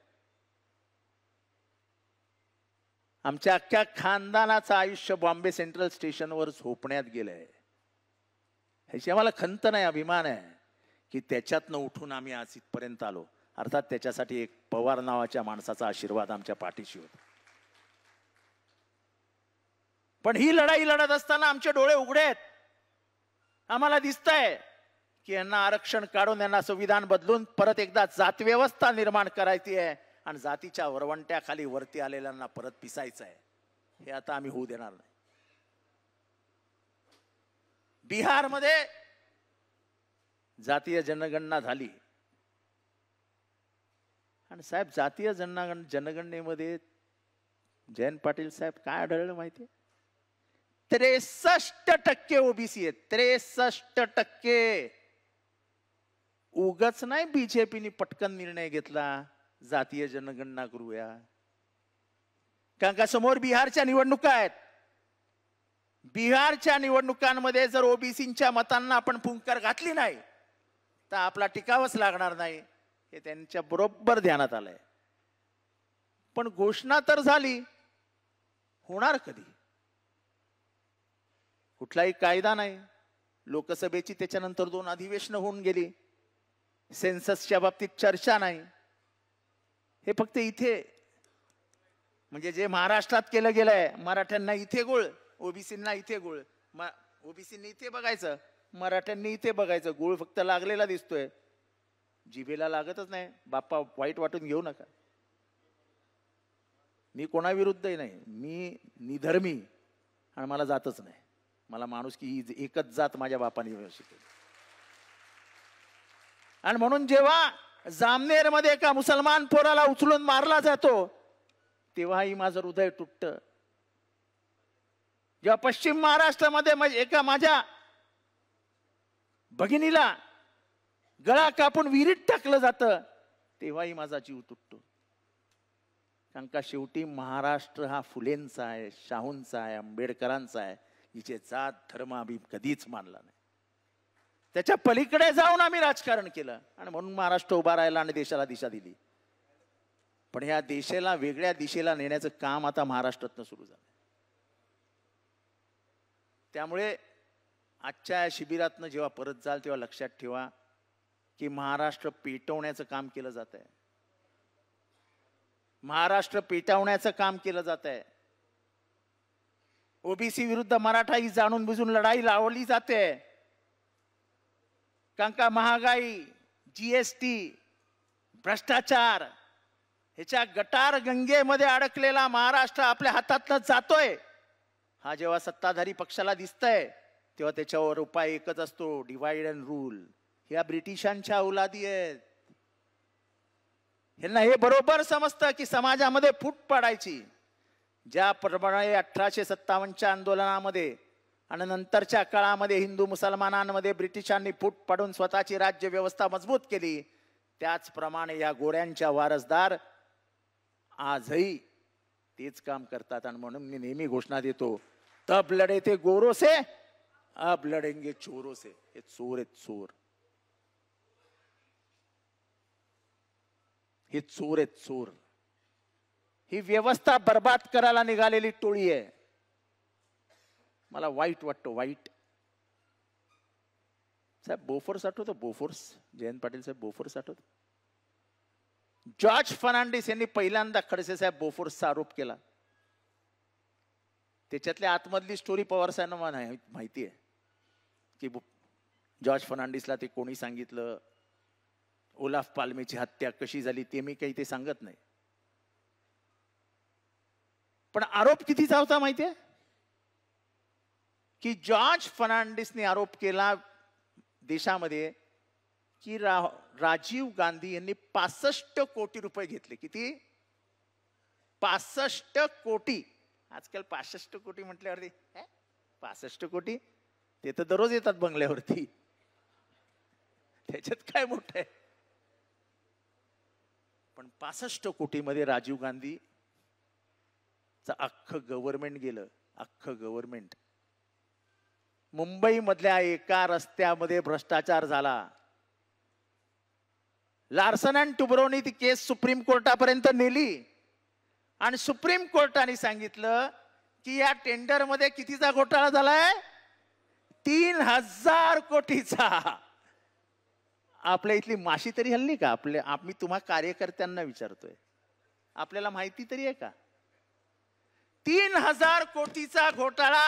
आमच्या अख्ख्या खानदानाचं आयुष्य बॉम्बे सेंट्रल स्टेशनवर झोपण्यात गेलंय. ह्याची आम्हाला खंत नाही, अभिमान आहे की त्याच्यातनं उठून आम्ही आज इथपर्यंत आलो. अर्थात त्याच्यासाठी एक पवार नावाच्या माणसाचा आशीर्वाद आमच्या पाठीशी होता. पण ही लढाई लढत असताना आमचे डोळे उघडे आहेत. आम्हाला दिसतंय की यांना आरक्षण काढून, यांना संविधान बदलून परत एकदा जातव्यवस्था निर्माण करायची आहे आणि जातीच्या वरवंट्याखाली वरती आलेल्यांना परत पिसायचं आहे. हे आता आम्ही होऊ देणार नाही. बिहारमध्ये जातीय जनगणना झाली आणि साहेब, जातीय जनगणनेमध्ये जयंत पाटील साहेब काय आढळलं माहितीये? 63% ओबीसी आहेत. 63%. उगच नाही बीजेपीने पटकन निर्णय घेतला जातीय जनगणना करूया. कारण का समोर बिहारच्या निवडणुका आहेत. बिहारच्या निवडणुकांमध्ये जर ओबीसींच्या मतांना आपण फुंकर घातली नाही तर आपला टिकावंच लागणार नाही. हे त्यांच्या बरोबर ध्यानात आलंय. पण घोषणा तर झाली, होणार कधी? कुठलाही कायदा नाही. लोकसभेची त्याच्यानंतर 2 अधिवेशनं होऊन गेली. सेन्ससच्या बाबतीत चर्चा नाही. हे फक्त इथे, म्हणजे जे महाराष्ट्रात केलं गेलंय, मराठ्यांना इथे गोळ, ओबीसींना इथे गोळ. ओबीसींनी इथे बघायचं, मराठ्यांनी इथे बघायचं. गोळ फक्त लागलेला दिसतोय, जिभेला लागतच नाही. बाप्पा वाईट वाटून घेऊ नका. मी कोणाविरुद्धही नाही. मी निधर्मी आणि मला जातच नाही. मला माणूस की ही एकच जात माझ्या बापाने शिकवली. आणि म्हणून जेव्हा जामनेरमध्ये एका मुसलमान पोराला उचलून मारला जातो तेव्हाही माझं हृदय तुटतं. जेव्हा पश्चिम महाराष्ट्रामध्ये एका माझ्या भगिनीला गळा कापून विहिरीत टाकलं जातं तेव्हाही माझा जीव तुटतो. कारण का शेवटी महाराष्ट्र हा फुलेंचा आहे, शाहूंचा आहे, आंबेडकरांचा आहे, जिचे जात धर्म आम्ही कधीच मानला नाही. त्याच्या पलीकडे जाऊन आम्ही राजकारण केलं आणि म्हणून महाराष्ट्र उभा राहिला आणि देशाला दिशा दिली. पण ह्या देशाला वेगळ्या दिशेला नेण्याचं काम आता महाराष्ट्रातनं सुरू झालं. त्यामुळे आजच्या शिबिरातनं जेव्हा परत जाल तेव्हा लक्षात ठेवा की महाराष्ट्र पेटवण्याचं काम केलं जात आहे. महाराष्ट्र पेटवण्याचं काम केलं जात आहे. ओबीसी विरुद्ध मराठा ही जाणून बुजून लढाई लावली जाते. कारण का महागाई, जीएसटी, भ्रष्टाचार ह्याच्या गटार गंगेमध्ये अडकलेला महाराष्ट्र आपल्या हातातनं जातोय. हा जेव्हा सत्ताधारी पक्षाला दिसतंय तेव्हा त्याच्यावर उपाय एकच असतो, डिवाइड अँड रूल. ह्या ब्रिटिशांच्या औलादी आहेत. ह्यांना हे बरोबर समजतं की समाजामध्ये फूट पाडायची. ज्याप्रमाणे 1857च्या आंदोलनामध्ये आणि नंतरच्या काळामध्ये हिंदू मुसलमानांमध्ये ब्रिटिशांनी फूट पाडून स्वतःची राज्य व्यवस्था मजबूत केली, त्याचप्रमाणे या गोऱ्यांच्या वारसदार आजही तेच काम करतात. आणि म्हणून मी नेहमी घोषणा देतो, तब लढे थे गोरों से, अब लढेंगे चोरों से. हे चोर आहेत, चोर. हे चोर आहेत, चोर. ही व्यवस्था बर्बाद करायला निघालेली टोळी आहे. मला वाईट वाटतं, वाईट. साहेब बोफोर्स आठवतो? बोफोर्स, जयंत पाटील साहेब बोफोर्स आठवतो? जॉर्ज फर्नांडिस यांनी पहिल्यांदा खडसे साहेब बोफोर्सचा आरोप केला. त्याच्यातल्या आतमधली स्टोरी पवार साहेबांना माहिती आहे की जॉर्ज फर्नांडिसला ते कोणी सांगितलं, ओलाफ पाल्मेची हत्या कशी झाली ते मी काही ते सांगत नाही. पण आरोप कितीचा होता माहितीये? की जॉर्ज फर्नांडिसने आरोप केला देशामध्ये की राजीव गांधी यांनी 65 कोटी रुपये घेतले. किती? 65 कोटी. आजकाल 65 कोटी म्हटल्यावरती 65 कोटी ते तर दररोज येतात बंगल्यावरती, त्याच्यात काय मोठं आहे. पण 65 कोटीमध्ये राजीव गांधी अख्खं गव्हर्नमेंट गेलं. अख्खं गव्हर्नमेंट. मुंबई मधल्या एका रस्त्यामध्ये भ्रष्टाचार झाला. लार्सन अँड टुब्रोनी ती केस सुप्रीम कोर्टापर्यंत नेली आणि सुप्रीम कोर्टाने सांगितलं की या टेंडर मध्ये कितीचा घोटाळा झालाय? 3000 कोटीचा. आपल्या इथली माशी तरी हल्ली का? आम्ही तुम्हा कार्यकर्त्यांना विचारतोय, आपल्याला माहिती तरी आहे का? 3000 कोटीचा घोटाळा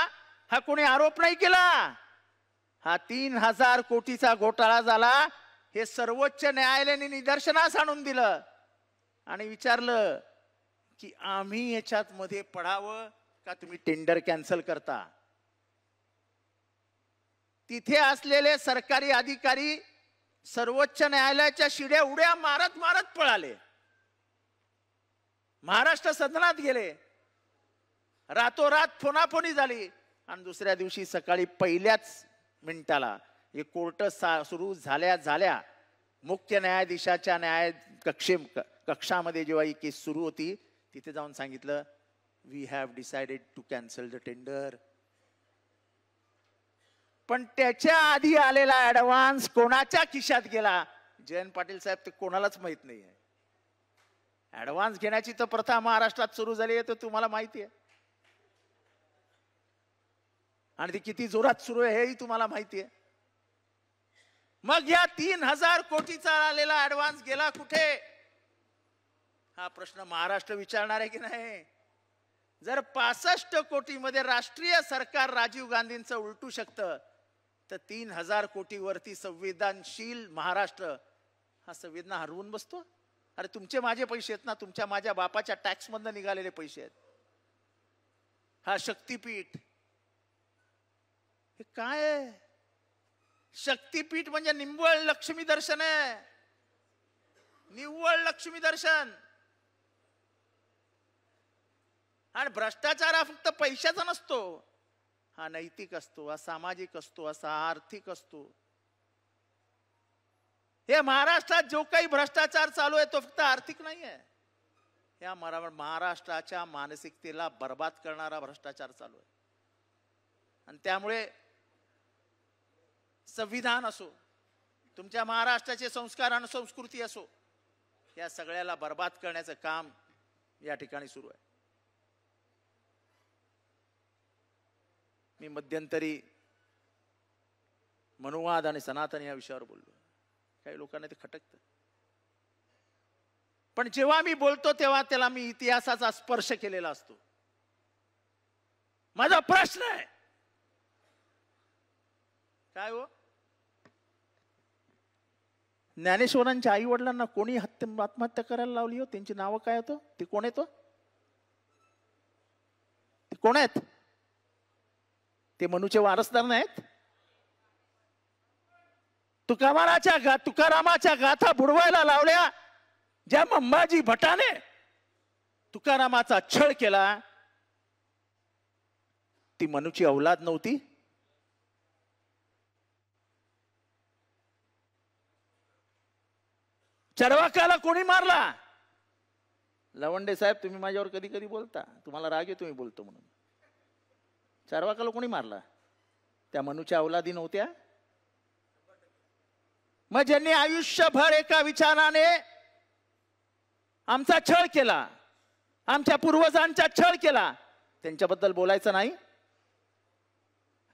हा कोणी आरोप नाही केला. हा 3000 कोटीचा घोटाळा झाला हे सर्वोच्च न्यायालयाने निदर्शनास आणून दिलं आणि विचारलं की आम्ही याच्यात मध्ये पडावं का तुम्ही टेंडर कॅन्सल करता. तिथे असलेले सरकारी अधिकारी सर्वोच्च न्यायालयाच्या शिड्या उड्या मारत मारत पळाले. महाराष्ट्र सदनात गेले. रातोरात फोनाफोनी झाली आणि दुसऱ्या दिवशी सकाळी पहिल्याच मिनिटाला हे कोर्ट सुरू झाल्या मुख्य न्यायाधीशाच्या कक्षामध्ये जेव्हा ही केस सुरू होती तिथे जाऊन सांगितलं we have decided to cancel the tender. पण त्याच्या आधी आलेला ऍडव्हान्स कोणाच्या खिशात गेला जयंत पाटील साहेब ते कोणालाच माहित नाही आहे. ऍडव्हान्स घेण्याची तर प्रथा महाराष्ट्रात सुरू झाली आहे, तर तुम्हाला माहिती आहे. आणि ती किती जोरात सुरू आहे हेही तुम्हाला माहिती आहे. मग या 3000 कोटीचा आलेला ऍडव्हान्स गेला कुठे? हा प्रश्न महाराष्ट्र विचारणार आहे की नाही? जर 65 कोटीमध्ये राष्ट्रीय सरकार राजीव गांधींचं उलटू शकतं तर 3000 कोटीवरती संवेदनशील महाराष्ट्र हा संवेदना हरवून बसतो. अरे तुमचे माझे पैसे आहेत ना, तुमच्या माझ्या बापाच्या टॅक्स मधनं निघालेले पैसे आहेत. हा शक्तीपीठ हे काय आहे? शक्तीपीठ म्हणजे निव्वळ लक्ष्मी दर्शन आहे. निव्वळ लक्ष्मी दर्शन. आणि भ्रष्टाचार हा फक्त पैशाचा नसतो, हा नैतिक असतो, हा सामाजिक असतो, असा आर्थिक असतो. हे महाराष्ट्रात जो काही भ्रष्टाचार चालू आहे तो फक्त आर्थिक नाही आहे. या महाराष्ट्राच्या मानसिकतेला बर्बाद करणारा भ्रष्टाचार चालू आहे. आणि त्यामुळे संविधान असो, तुमच्या महाराष्ट्राचे संस्कार आणि संस्कृती असो, या सगळ्याला बर्बाद करण्याचं काम या ठिकाणी सुरू आहे. मी मध्यंतरी मनुवाद आणि सनातन या विषयावर बोललो. काही लोकांना ते खटकतं, पण जेव्हा मी बोलतो तेव्हा त्याला मी इतिहासाचा स्पर्श केलेला असतो. माझा प्रश्न आहे काय हो, ज्ञानेश्वरांच्या आई वडिलांना कोणी आत्महत्या करायला लावली हो? त्यांची नावं काय होतं? ते कोण येतो? ते कोण आहेत? ते मनूचे वारसदार नाहीत? तुकारामाच्या गाथा बुडवायला लावल्या ज्या अंबाजी भटाने तुकारामाचा छळ केला, ती मनूची औलाद नव्हती? चरवाकाला कोणी मारला? लवंडे साहेब तुम्ही माझ्यावर कधी कधी बोलता, तुम्हाला राग येतो मी बोलतो म्हणून. चरवाकाला कोणी मारला? त्या मनूच्या औलादी नव्हत्या? मग ज्यांनी आयुष्यभर एका विचाराने आमचा छळ केला, आमच्या पूर्वजांचा छळ केला, त्यांच्याबद्दल बोलायचं नाही?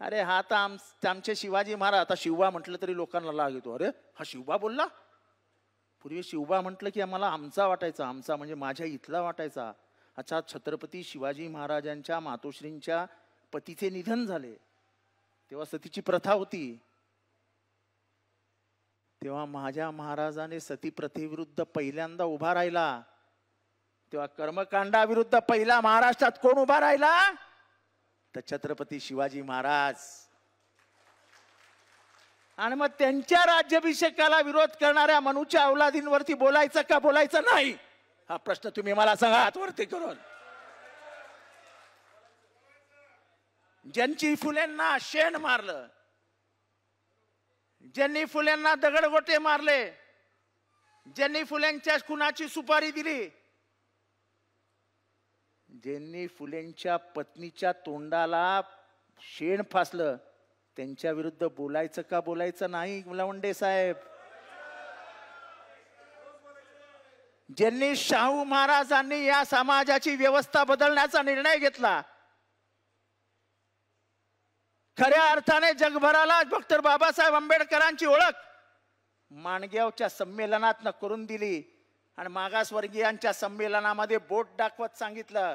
अरे हा तर आमचे शिवाजी महाराज. आता शिवबा म्हटलं तरी लोकांना लाग येतो. अरे हा शिवबा बोलला? पूर्वी शिवबा म्हटलं की आम्हाला आमचा वाटायचा, आमचा म्हणजे माझ्या इथला वाटायचा. अच्छा, छत्रपती शिवाजी महाराजांच्या मातोश्रींच्या पतीचे निधन झाले तेव्हा सतीची प्रथा होती, तेव्हा माझ्या महाराजाने सती प्रथेविरुद्ध पहिल्यांदा उभा राहिला. तेव्हा कर्मकांडाविरुद्ध पहिला महाराष्ट्रात कोण उभा राहिला? तर छत्रपती शिवाजी महाराज. आणि मग त्यांच्या राज्याभिषेकाला विरोध करणाऱ्या मनूच्या अवलादींवरती बोलायचं का बोलायचं नाही, हा प्रश्न तुम्ही मला सांगा हातवरती करून. ज्यांची फुलेंना शेण मारलं, ज्यांनी फुलेंना दगडगोटे मारले, ज्यांनी फुलेंच्या खुनाची सुपारी दिली, ज्यांनी फुलेंच्या पत्नीच्या तोंडाला शेण फासलं, त्यांच्या विरुद्ध बोलायचं का बोलायचं नाही लवंडे साहेब? ज्यांनी शाहू महाराजांनी या समाजाची व्यवस्था बदलण्याचा निर्णय घेतला, खऱ्या अर्थाने जगभराला डॉक्टर बाबासाहेब आंबेडकरांची ओळख माणगावच्या संमेलनात करून दिली आणि मागासवर्गीयांच्या संमेलनामध्ये बोट दाखवत सांगितलं,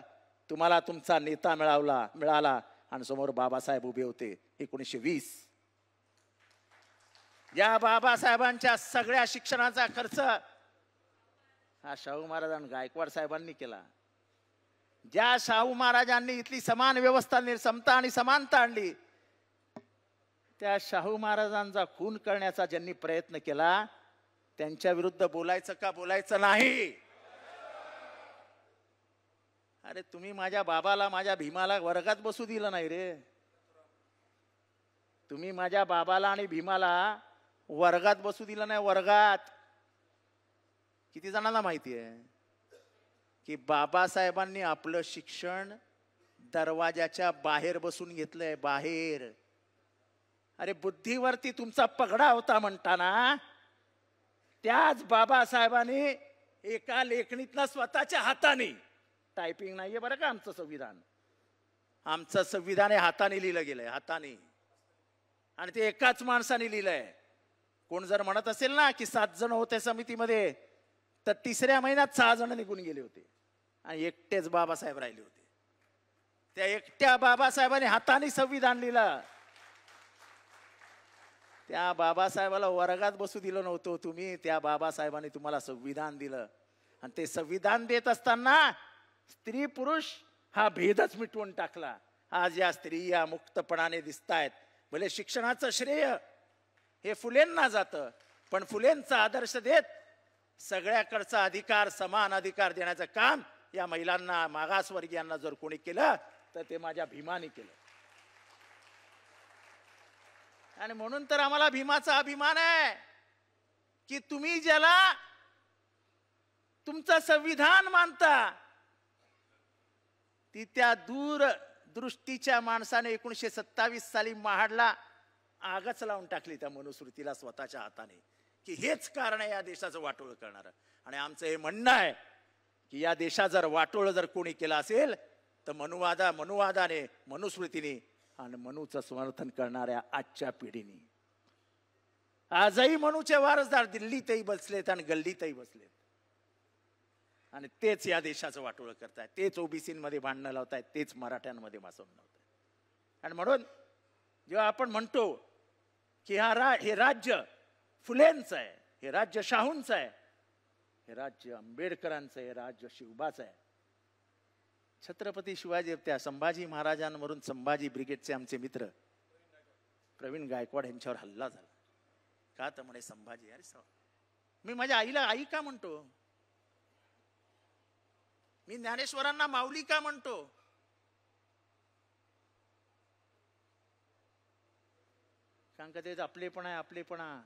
तुम्हाला तुमचा नेता मिळाला आणि समोर बाबासाहेब उभे होते. 1920 या बाबासाहेबांच्या सगळ्या शिक्षणाचा खर्च हा शाहू महाराजांनी गायकवाड साहेबांनी केला. ज्या शाहू महाराजांनी इथली समान व्यवस्था, समता आणि समानता आणली, त्या शाहू महाराजांचा खून करण्याचा ज्यांनी प्रयत्न केला, त्यांच्या विरुद्ध बोलायचं का बोलायचं नाही? अरे तुम्ही माझ्या बाबाला, माझ्या भीमाला वर्गात बसू दिलं नाही रे. तुम्ही माझ्या बाबाला आणि भीमाला वर्गात बसू दिलं नाही. वर्गात किती जणांना माहिती आहे की बाबासाहेबांनी आपलं शिक्षण दरवाजाच्या बाहेर बसून घेतलंय, बाहेर. अरे बुद्धीवरती तुमचा पगडा होता म्हणताना त्याच बाबासाहेबांनी एका लेखणीतनं स्वतःच्या हाताने, टायपिंग नाहीये बरं का आमचं संविधान, आमचं संविधान हे हाताने लिहिलं गेलंय, हाताने. आणि ते एकाच माणसाने लिहिलंय. कोण जर म्हणत असेल ना की 7 जण होते समितीमध्ये, तर 3ऱ्या महिन्यात 6 जण निघून गेले होते आणि एकटेच बाबासाहेब राहिले होते. त्या एकट्या बाबासाहेबांनी हाताने संविधान लिहिलं. त्या बाबासाहेबाला वर्गात बसू दिलं नव्हतं तुम्ही, त्या बाबासाहेबांनी तुम्हाला संविधान दिलं. आणि ते संविधान देत असताना स्त्री पुरुष हा भेदच मिटवून टाकला. आज या स्त्रिया मुक्तपणाने दिसतायत. भले शिक्षणाचं श्रेय हे फुलेंना जातं, पण फुलेंचा आदर्श देत सगळ्याकडचा अधिकार, समान अधिकार देण्याचं काम या महिलांना, मागासवर्गीयांना जर कोणी केलं तर ते माझ्या भीमाने केलं. आणि म्हणून तर आम्हाला भीमाचा अभिमान आहे की तुम्ही ज्याला तुमचं संविधान मानता, ती त्या दूरदृष्टीच्या माणसाने 1927 साली महाडला आगच लावून टाकली त्या मनुस्मृतीला स्वतःच्या हाताने, की हेच कारण आहे या देशाचं वाटोळ करणार. आणि आमचं हे म्हणणं आहे की या देशात जर वाटोळ जर कोणी केलं असेल तर मनुवादाने, मनुस्मृतीने आणि मनूचं समर्थन करणाऱ्या आजच्या पिढीने. आजही मनूचे वारसदार दिल्लीतही बसलेत आणि गल्लीतही बसलेत आणि तेच या देशाचं वाटोळं करतायत, तेच ओबीसीमध्ये भांडणं लावतायत, तेच मराठ्यांमध्ये मासवणं लावतायत. आणि म्हणून जेव्हा आपण म्हणतो की हे राज्य फुलेंचं आहे, हे राज्य शाहूंचं आहे, हे राज्य आंबेडकरांचं आहे, हे राज्य शिवबाचं आहे. छत्रपती शिवाजी, त्या संभाजी महाराजांवरून संभाजी ब्रिगेडचे आमचे मित्र प्रवीण गायकवाड यांच्यावर हल्ला झाला. का तर म्हणे संभाजी, अरे मी माझ्या आईला आई का म्हणतो, मी ज्ञानेश्वरांना माऊली का म्हणतो, कारण का ते आपलेपणा आहे, आपलेपणा.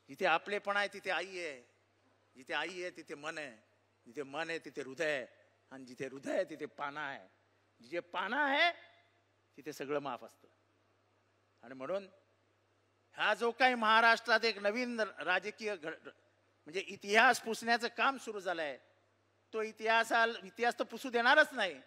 जिथे आपलेपणा आहे तिथे आई आहे, जिथे आई आहे तिथे मन आहे, जिथे मन आहे तिथे हृदय आहे, आणि जिथे हृदय आहे तिथे पाना आहे. जिथे पाना आहे तिथे सगळं माफ असतं. आणि म्हणून हा जो काही महाराष्ट्रात एक नवीन राजकीय म्हणजे इतिहास पुसण्याचं काम सुरू झालंय, तो इतिहास तर पुसू देणारच नाही,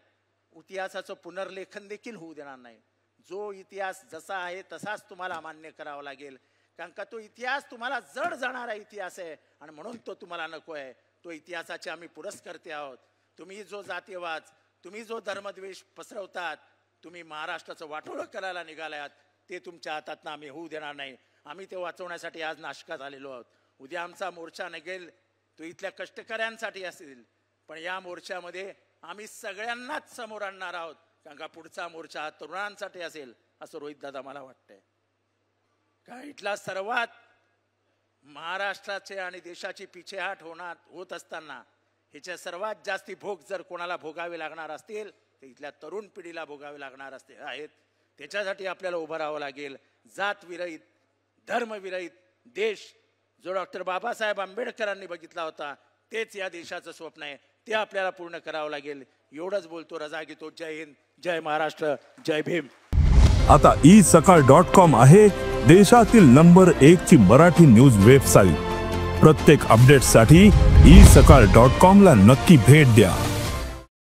इतिहासाचं पुनर्लेखन देखील होऊ देणार नाही. जो इतिहास जसा आहे तसाच तुम्हाला मान्य करावा लागेल, कारण का तो इतिहास तुम्हाला जड जाणारा इतिहास आहे आणि म्हणून तो तुम्हाला नको आहे. तो इतिहासाचे आम्ही पुरस्कर्ते आहोत. तुम्ही जो जातीयवाद, तुम्ही जो धर्मद्वेष पसरवतात, तुम्ही महाराष्ट्राचं वाटोळं करायला निघालात, ते तुमच्या हातातनं आम्ही होऊ देणार नाही. आम्ही ते वाचवण्यासाठी आज नाशकात आलेलो आहोत. उद्या आमचा मोर्चा निघेल तो इथल्या कष्टकऱ्यांसाठी असेल, पण या मोर्चामध्ये आम्ही सगळ्यांनाच समोर आणणार आहोत, कारण का पुढचा मोर्चा तरुणांसाठी असेल असं रोहित दादा मला वाटतंय. का इथला सर्वात महाराष्ट्राचे आणि देशाची पिछेहाट होत असताना ह्याच्या सर्वात जास्ती भोग जर कोणाला भोगावे लागणार असतील तर इथल्या तरुण पिढीला भोगावे लागणार आहेत. त्याच्यासाठी आपल्याला उभं राहावं लागेल. जातविरहित, धर्मविरहित देश जो डॉक्टर बाबासाहेब आंबेडकरांनी बघितला होता तेच या देशाचं स्वप्न आहे. ते आपल्याला पूर्ण करावं लागेल. एवढंच बोलतो, रजा घेतो. जय हिंद, जय महाराष्ट्र, जय भीम. आता isakal.com आहे देशातील नंबर 1 ची मराठी न्यूज वेबसाईट. प्रत्येक अपडेटसाठी isakal.com ला नक्की भेट द्या.